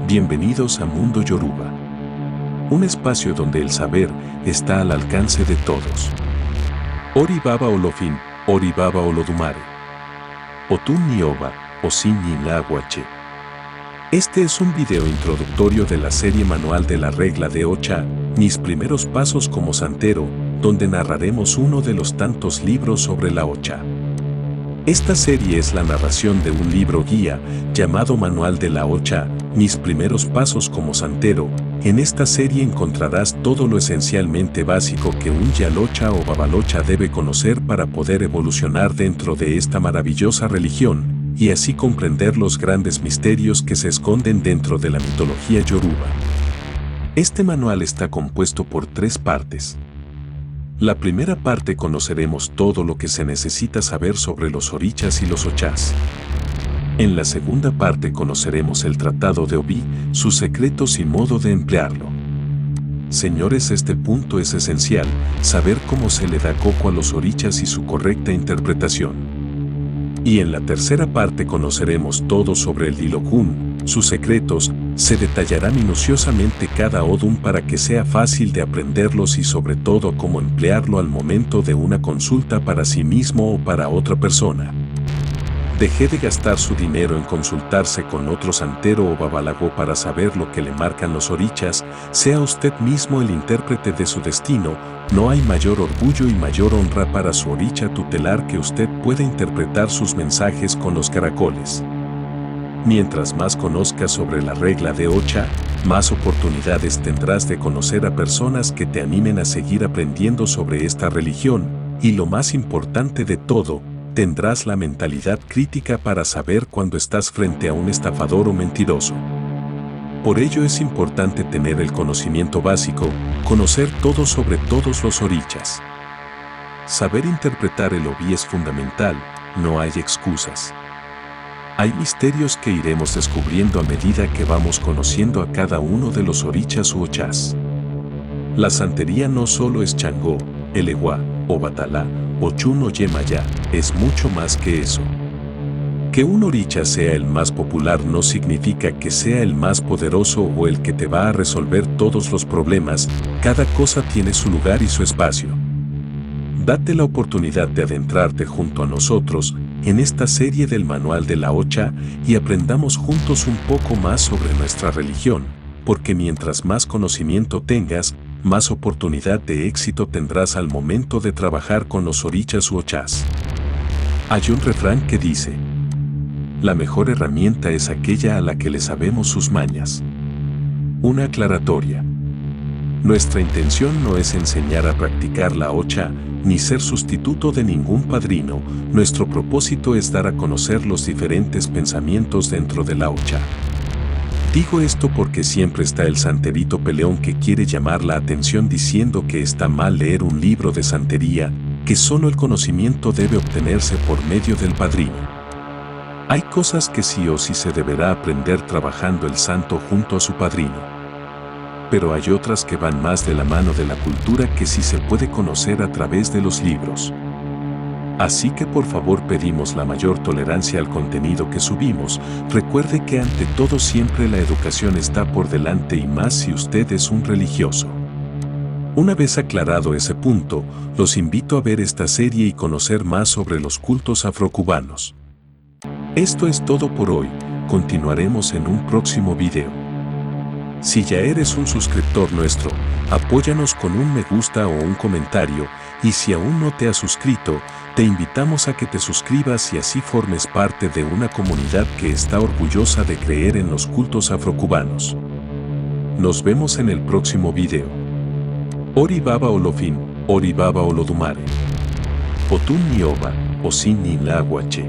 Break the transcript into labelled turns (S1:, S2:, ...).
S1: Bienvenidos a Mundo Yoruba, un espacio donde el saber está al alcance de todos. Ori Baba Olofin, Ori Baba Olodumare. Otun Nioba, Osin Aguache. Este es un video introductorio de la serie Manual de la Regla de Ocha, mis primeros pasos como santero, donde narraremos uno de los tantos libros sobre la Ocha. Esta serie es la narración de un libro guía llamado Manual de la Ocha, mis primeros pasos como santero. En esta serie encontrarás todo lo esencialmente básico que un Yalocha o Babalocha debe conocer para poder evolucionar dentro de esta maravillosa religión, y así comprender los grandes misterios que se esconden dentro de la mitología yoruba. Este manual está compuesto por 3 partes. La primera parte conoceremos todo lo que se necesita saber sobre los orichas y los ochás. En la segunda parte conoceremos el tratado de Obi, sus secretos y modo de emplearlo. Señores, este punto es esencial, saber cómo se le da coco a los orichas y su correcta interpretación. Y en la tercera parte conoceremos todo sobre el Dilokun, sus secretos, se detallará minuciosamente cada Odun para que sea fácil de aprenderlos y sobre todo cómo emplearlo al momento de una consulta para sí mismo o para otra persona. Deje de gastar su dinero en consultarse con otro santero o babalago para saber lo que le marcan los orichas, sea usted mismo el intérprete de su destino. No hay mayor orgullo y mayor honra para su oricha tutelar que usted pueda interpretar sus mensajes con los caracoles. Mientras más conozcas sobre la regla de Ocha, más oportunidades tendrás de conocer a personas que te animen a seguir aprendiendo sobre esta religión, y lo más importante de todo, tendrás la mentalidad crítica para saber cuando estás frente a un estafador o mentiroso. Por ello es importante tener el conocimiento básico, conocer todo sobre todos los orichas. Saber interpretar el Obi es fundamental, no hay excusas. Hay misterios que iremos descubriendo a medida que vamos conociendo a cada uno de los orichas u ochás. La santería no solo es Changó, Eleguá, Obatalá, Ochun o Yemayá, es mucho más que eso. Que un oricha sea el más popular no significa que sea el más poderoso o el que te va a resolver todos los problemas, cada cosa tiene su lugar y su espacio. Date la oportunidad de adentrarte junto a nosotros en esta serie del Manual de la Ocha y aprendamos juntos un poco más sobre nuestra religión, porque mientras más conocimiento tengas, más oportunidad de éxito tendrás al momento de trabajar con los orichas u ochás. Hay un refrán que dice: la mejor herramienta es aquella a la que le sabemos sus mañas. Una aclaratoria. Nuestra intención no es enseñar a practicar la Ocha, ni ser sustituto de ningún padrino. Nuestro propósito es dar a conocer los diferentes pensamientos dentro de la Ocha. Digo esto porque siempre está el santerito peleón que quiere llamar la atención diciendo que está mal leer un libro de santería, que solo el conocimiento debe obtenerse por medio del padrino. Hay cosas que sí o sí se deberá aprender trabajando el santo junto a su padrino. Pero hay otras que van más de la mano de la cultura que sí se puede conocer a través de los libros. Así que por favor pedimos la mayor tolerancia al contenido que subimos. Recuerde que ante todo siempre la educación está por delante y más si usted es un religioso. Una vez aclarado ese punto, los invito a ver esta serie y conocer más sobre los cultos afrocubanos. Esto es todo por hoy, continuaremos en un próximo video. Si ya eres un suscriptor nuestro, apóyanos con un me gusta o un comentario, y si aún no te has suscrito, te invitamos a que te suscribas y así formes parte de una comunidad que está orgullosa de creer en los cultos afrocubanos. Nos vemos en el próximo video. Ori Baba Olofin, Ori Baba Olodumare. Otun Nioba, Osin Aguache.